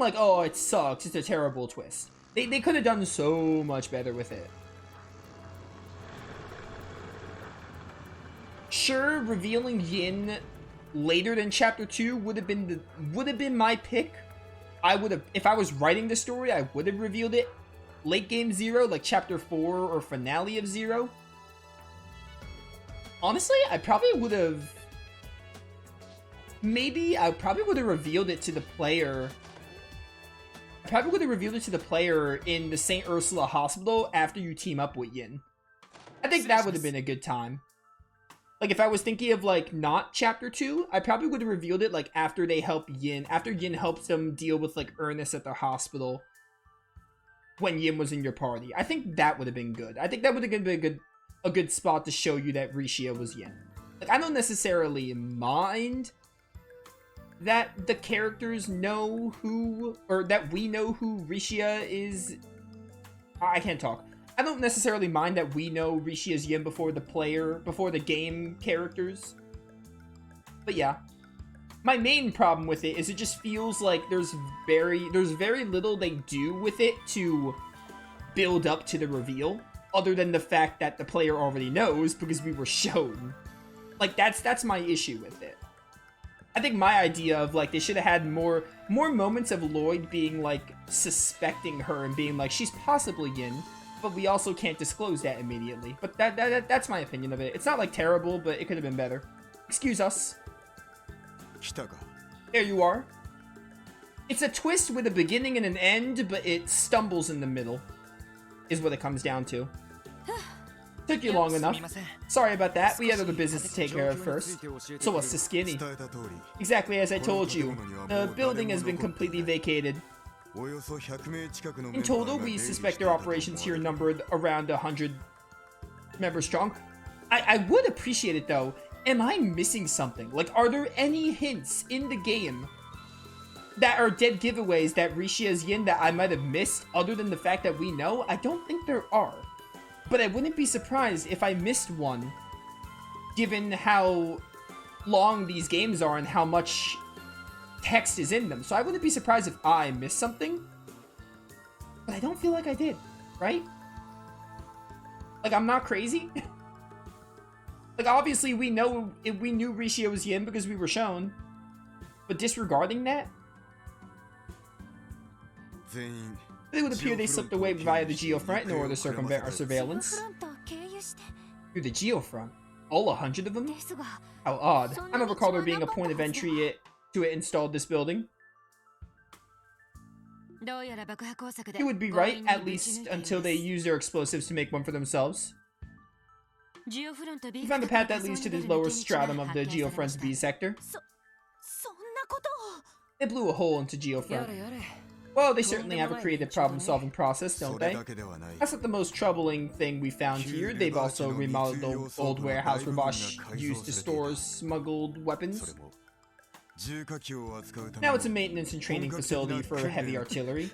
like, oh, it sucks, it's a terrible twist. They could have done so much better with it. Sure, revealing Yin later than chapter 2 would have been my pick. If I was writing the story, I would have revealed it late game 0, like chapter 4 or finale of 0. Honestly, I probably would have revealed it to the player. I probably would have revealed it to the player in the St. Ursula Hospital after you team up with Yin. I think that would have been a good time. Like, if I was thinking of, like, not chapter 2, I probably would have revealed it, like, after they help Yin. After Yin helps them deal with, like, Ernest at the hospital. When Yin was in your party. I think that would have been good. I think that would have been a good spot to show you that Rishia was Yin. Like, I don't necessarily mind that the characters know who... Or that we know who Rishia is... I can't talk. I don't necessarily mind that we know Rishia's Yin before the game characters. But yeah. My main problem with it is it just feels like there's very little they do with it to build up to the reveal, other than the fact that the player already knows because we were shown. Like, that's my issue with it. I think my idea of, like, they should have had more moments of Lloyd being, like, suspecting her and being like, she's possibly Yin, but we also can't disclose that immediately. But that's my opinion of it. It's not, like, terrible, but it could have been better. Excuse us. There you are. It's a twist with a beginning and an end, but it stumbles in the middle, is what it comes down to. Took you long enough. Sorry about that. We had other business to take care of first. So what's the skinny? Exactly as I told you. The building has been completely vacated. In total, we suspect their operations here numbered around 100 members strong. I would appreciate it, though. Am I missing something? Like, are there any hints in the game that are dead giveaways that Rishia's Yin that I might have missed, other than the fact that we know? I don't think there are. But I wouldn't be surprised if I missed one, given how long these games are and how much text is in them. So I wouldn't be surprised if I missed something. But I don't feel like I did, right? Like, I'm not crazy. Like, obviously, we knew Rishia was Yin because we were shown. But disregarding that? It would appear they slipped away via the Geofront in order to circumvent our surveillance. Through the Geofront? All 100 of them? How odd. I don't recall there being a point of entry to it installed this building. You would be right, at least until they use their explosives to make one for themselves. We found the path that leads to the lower stratum of the Geofront's B sector. They blew a hole into Geofront. Well, they certainly have a creative problem-solving process, don't they? That's not the most troubling thing we found here. They've also remodeled the old warehouse where Bosch used to store smuggled weapons. Now it's a maintenance and training facility for heavy artillery.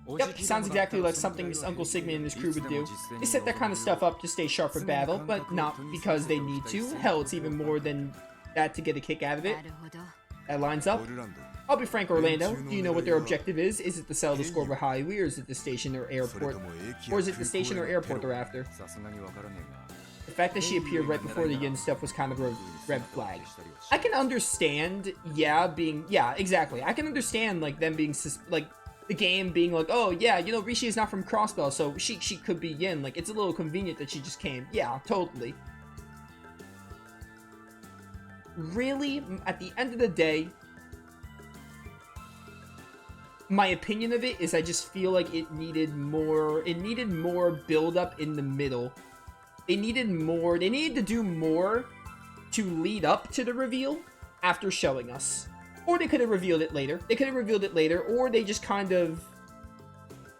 Yep, sounds exactly like something Uncle Sigmund and his crew would do. They set that kind of stuff up to stay sharp for battle, but not because they need to. Hell, it's even more than that to get a kick out of it. That lines up. I'll be frank, Orlando. Do you know what their objective is? Is it to settle the score with Highway, or is it the station or airport? Or is it the station or airport they're after? The fact that she appeared right before the Yin stuff was kind of a red flag. I can understand, yeah, exactly. I can understand, like, them being, like, the game being like, oh, yeah, you know, Rishi is not from Crossbell, so she could be Yin. Like, it's a little convenient that she just came. Yeah, totally. Really, at the end of the day, my opinion of it is I just feel like it needed more build up in the middle. They needed to do more to lead up to the reveal after showing us. Or they could have revealed it later. Or they just kind of,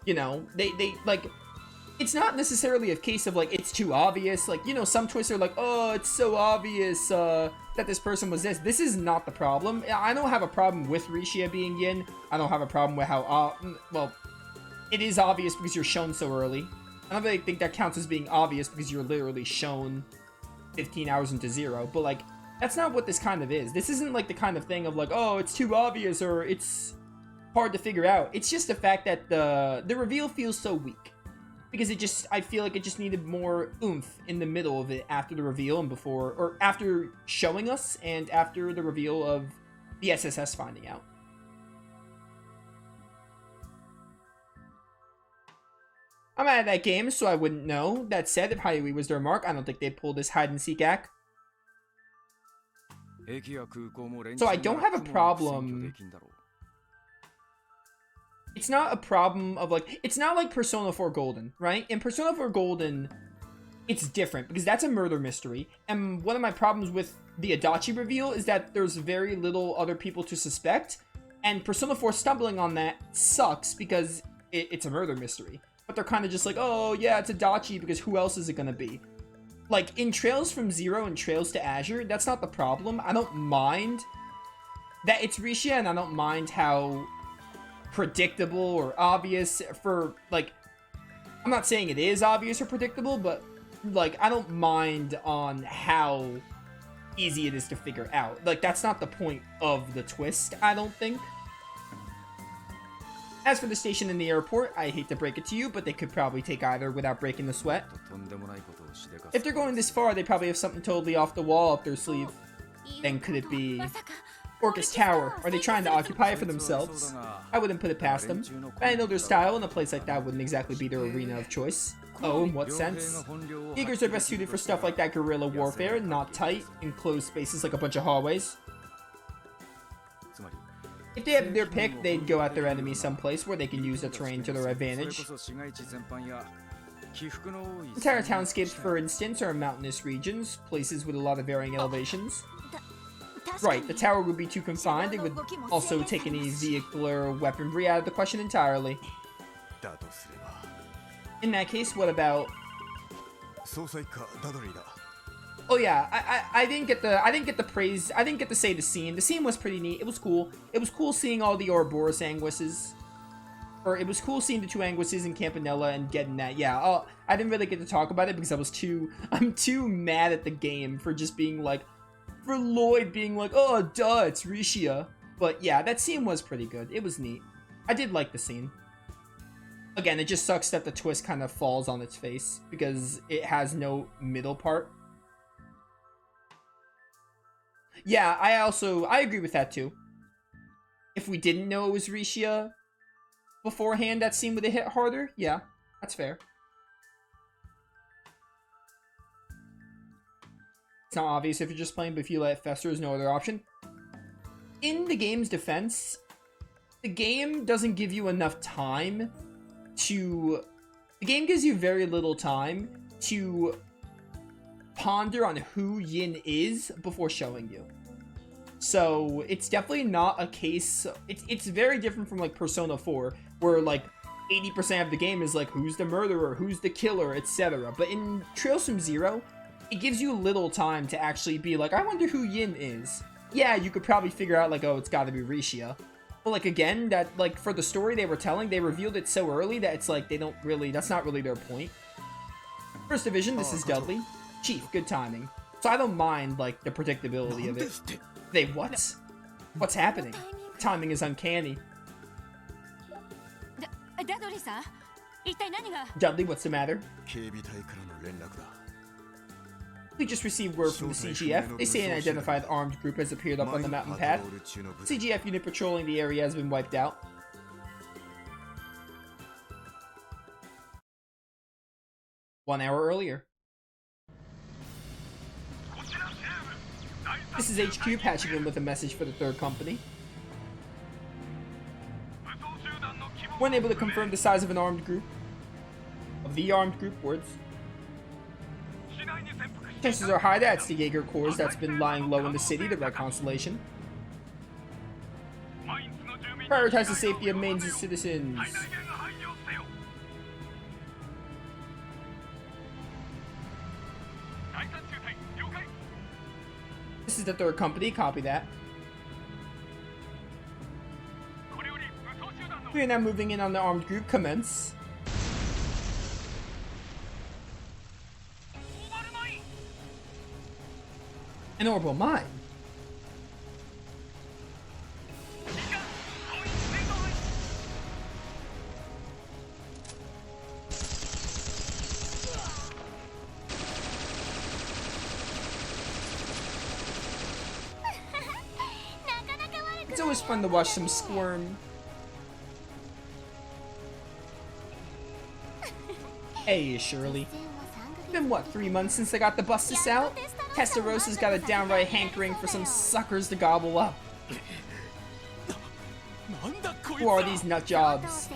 you know, they like, it's not necessarily a case of, like, it's too obvious. Like, you know, some twists are like, oh, it's so obvious, that this person was this. This is not the problem. I don't have a problem with Rishia being Yin. I don't have a problem with how, well, it is obvious because you're shown so early. I don't really think that counts as being obvious because you're literally shown 15 hours into 0. But, like, that's not what this kind of is. This isn't, like, the kind of thing of, like, oh, it's too obvious or it's hard to figure out. It's just the fact that the reveal feels so weak. Because I feel like it just needed more oomph in the middle of it after the reveal and before, or after showing us and after the reveal of the SSS finding out. I'm out of that game, so I wouldn't know. That said, if Hyui was their mark, I don't think they'd pull this hide-and-seek act. So I don't have a problem. It's not a problem of like, it's not like Persona 4 Golden, right? In Persona 4 Golden, it's different because that's a murder mystery. And one of my problems with the Adachi reveal is that there's very little other people to suspect. And Persona 4 stumbling on that sucks because it's a murder mystery. But they're kind of just like, oh yeah, it's Adachi because who else is it going to be? Like, in Trails from Zero and Trails to Azure, that's not the problem. I don't mind that it's Risha, and I don't mind how predictable or obvious for, like, I'm not saying it is obvious or predictable, but, like, I don't mind on how easy it is to figure out. Like, that's not the point of the twist, I don't think. As for the station in the airport, I hate to break it to you, but they could probably take either without breaking the sweat. If they're going this far, they probably have something totally off the wall up their sleeve. Then could it be Orcus Tower? Are they trying to occupy it for themselves? I wouldn't put it past them. But I know their style, and a place like that wouldn't exactly be their arena of choice. Oh, in what sense? Eagers are best suited for stuff like that guerrilla warfare, not tight, enclosed spaces like a bunch of hallways. If they have their pick, they'd go at their enemy someplace where they can use the terrain to their advantage. Entire townscapes, for instance, are mountainous regions, places with a lot of varying elevations. Right, the tower would be too confined. It would also take any vehicular weaponry out of the question entirely. In that case, what about... Oh yeah, I didn't get the praise. I didn't get to say the scene. The scene was pretty neat. It was cool. It was cool seeing all the Ouroboros Anguisses. Or it was cool seeing the two Anguisses in Campanella and getting that. Yeah, I didn't really get to talk about it because I'm too mad at the game for just being like, for Lloyd being like, oh duh, it's Rishia. But yeah, that scene was pretty good. It was neat. I did like the scene. Again, it just sucks that the twist kind of falls on its face because it has no middle part. Yeah, I agree with that too. If we didn't know it was Rishia beforehand, that scene would have hit harder. Yeah, that's fair. It's not obvious if you're just playing, but if you let it fester, there's no other option. In the game's defense, the game doesn't give you enough time to... The game gives you very little time to ponder on who Yin is before showing you. So it's definitely not a case... It's very different from like Persona 4, where like 80% of the game is like, who's the murderer, who's the killer, etc. But in Trails from Zero, it gives you little time to actually be like, I wonder who Yin is. Yeah, you could probably figure out like, oh, it's gotta be Rishia. But like, again, that like for the story they were telling, they revealed it so early that it's like, they don't really, that's not really their point. First Division, this is Dudley. Chief, good timing. So I don't mind like the predictability of it. They what? What's happening? Timing is uncanny. Dudley, what's the matter? We just received word from the CGF. They say an identified armed group has appeared up on the mountain path. The CGF unit patrolling the area has been wiped out. One hour earlier. This is HQ patching in with a message for the third company. We're unable to confirm the size of an armed group. Of the armed group, words. Chances are high that it's the Jaeger Corps that's been lying low in the city, the Red Constellation. Prioritize the safety of Maine's citizens. This is the third company, copy that. We are now moving in on the armed group, commence. An orbital mine. was fun to watch some squirm. Hey, Shirley. Been what, 3 months since I got the bustus out? Testarosa's got a downright hankering for some suckers to gobble up. Who are these nut jobs?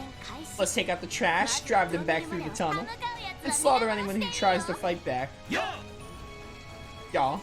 Let's take out the trash, drive them back through the tunnel, and slaughter anyone who tries to fight back. Y'all.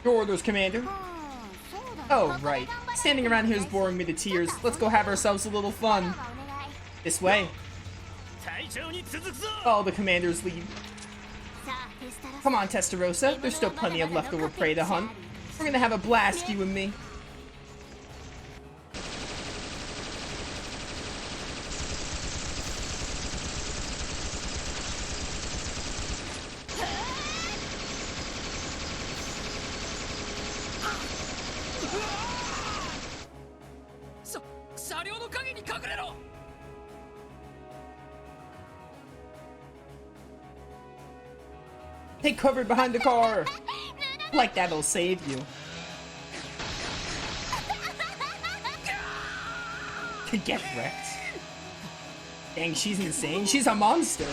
Your orders, Commander. Oh, right. Standing around here is boring me to tears. Let's go have ourselves a little fun. This way. Follow the Commander's lead. Come on, Testarossa. There's still plenty of leftover prey to hunt. We're gonna have a blast, you and me. Take cover behind the car! Like that'll save you. Get wrecked. Dang, she's insane. She's a monster.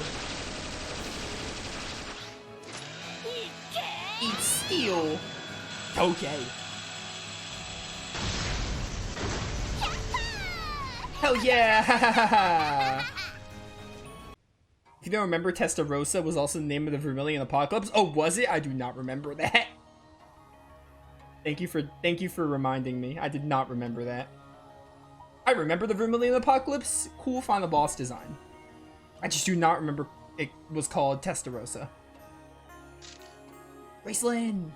Eat steel. Okay. Hell yeah! If you don't remember, Testarossa was also the name of the Vermilion Apocalypse. Oh, was it? I do not remember that. Thank you for reminding me. I did not remember that. I remember the Vermilion Apocalypse. Cool final boss design. I just do not remember it was called Testarossa. Raceland!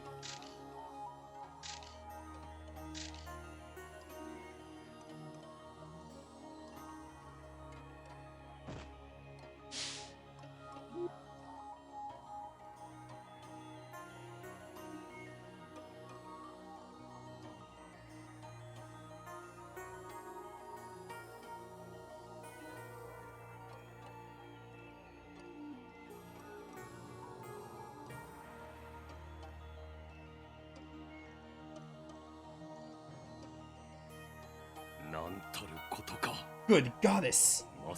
Good goddess! You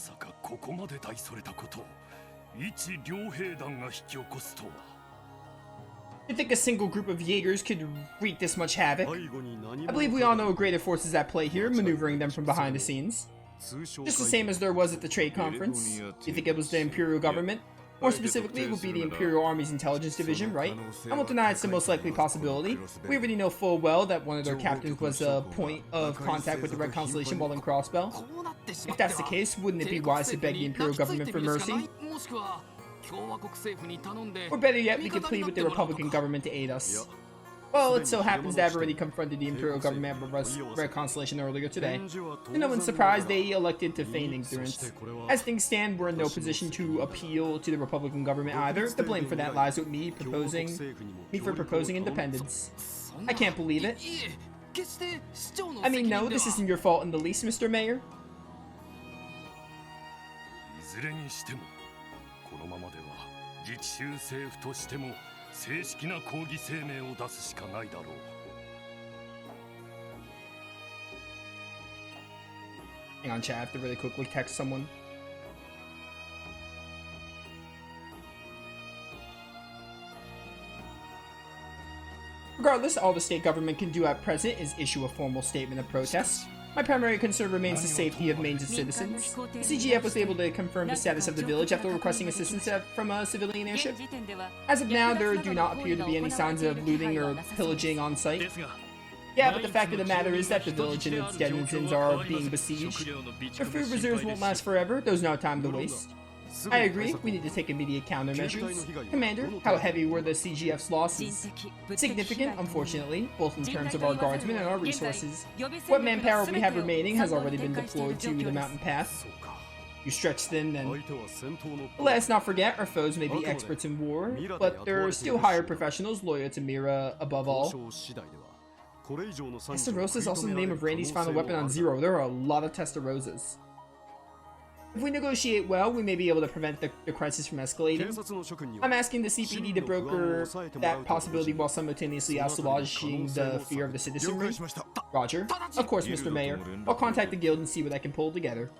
think a single group of Jaegers could wreak this much havoc? I believe we all know greater forces at play here, maneuvering them from behind the scenes. Just the same as there was at the trade conference. You think it was the Imperial government? More specifically, it would be the Imperial Army's intelligence division, right? I won't deny it's the most likely possibility. We already know full well that one of their captains was a point of contact with the Red Constellation while in Crossbell. If that's the case, wouldn't it be wise to beg the Imperial government for mercy? Or better yet, we could plead with the Republican government to aid us. Well, it so happens that I've already confronted the Imperial government at Red Constellation earlier today. And no one's surprised they elected to feign ignorance. As things stand, we're in no position to appeal to the Republican government either. The blame for that lies with me for proposing independence. I can't believe it. I mean, no, this isn't your fault in the least, Mr. Mayor. Hang on, chat, I have to really quickly text someone. Regardless, all the state government can do at present is issue a formal statement of protest. My primary concern remains the safety of Maine's citizens. The CGF was able to confirm the status of the village after requesting assistance from a civilian airship. As of now, there do not appear to be any signs of looting or pillaging on site. Yeah, but the fact of the matter is that the village and its denizens are being besieged. Their food reserves won't last forever. There's no time to waste. I agree. We need to take immediate countermeasures. Commander, how heavy were the CGF's losses? Significant, unfortunately, both in terms of our guardsmen and our resources. What manpower we have remaining has already been deployed to the mountain pass. You stretch thin, then. Let's not forget, our foes may be experts in war, but they're still hired professionals loyal to Mira above all. Testarossa is also the name of Randy's final weapon on Zero. There are a lot of Testarosas. If we negotiate well, we may be able to prevent the crisis from escalating. I'm asking the CPD to broker that possibility while simultaneously assuaging the fear of the citizenry. Roger. Of course, Mr. Mayor. I'll contact the guild and see what I can pull together.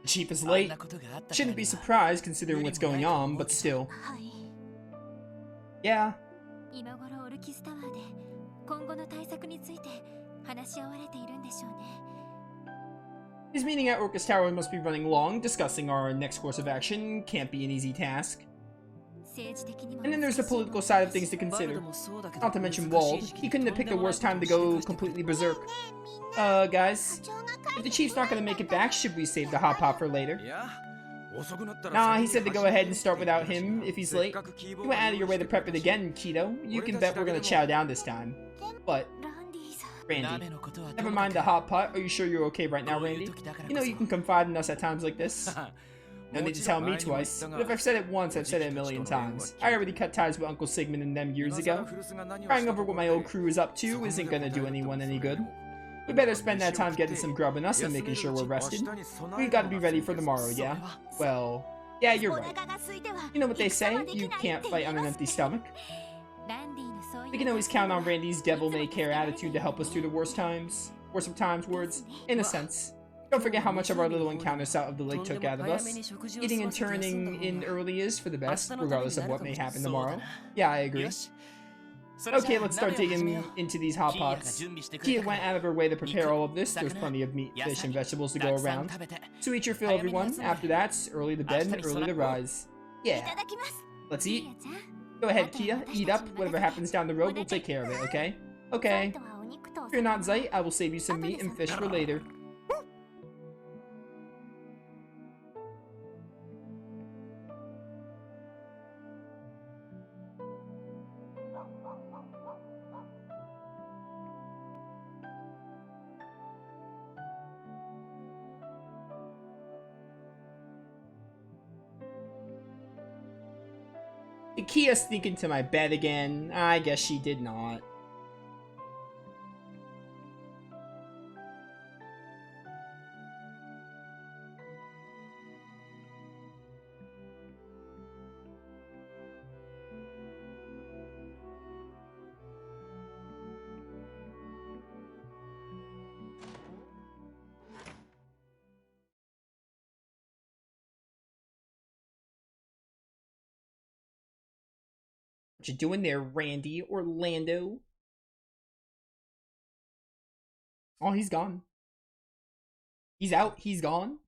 The chief is late. Shouldn't be surprised considering what's going on, but still. Yeah. His meeting at Orcus Tower must be running long. Discussing our next course of action can't be an easy task. And then there's the political side of things to consider. Not to mention Wald. He couldn't have picked the worst time to go completely berserk. Guys, if the chief's not gonna make it back, should we save the hot pot for later? Nah, he said to go ahead and start without him if he's late. You went out of your way to prep it again, Keto. You can bet we're gonna chow down this time. But, Randy, never mind the hot pot. Are you sure you're okay right now, Randy? You know you can confide in us at times like this. No need to tell me twice, but if I've said it once, I've said it a million times. I already cut ties with Uncle Sigmund and them years ago. Crying over what my old crew is up to isn't gonna do anyone any good. We better spend that time getting some grub in us and making sure we're rested. We gotta be ready for tomorrow, yeah? Well, yeah, you're right. You know what they say, you can't fight on an empty stomach. We can always count on Randy's devil-may-care attitude to help us through the worst of times, words, in a sense. Don't forget how much of our little encounter south of the lake took out of us. Eating and turning in early is for the best, regardless of what may happen tomorrow. Yeah, I agree. Okay, let's start digging into these hot pots. Kia went out of her way to prepare all of this. There's plenty of meat, fish, and vegetables to go around. So eat your fill, everyone. After that, early to bed and early to rise. Yeah. Let's eat. Go ahead, Kia. Eat up. Whatever happens down the road, we'll take care of it, okay? Okay. If you're not Zeit, I will save you some meat and fish for later. Did Kia sneak into my bed again? I guess she did not. What you doing there, Randy? Orlando? Oh, he's gone. He's out. He's gone.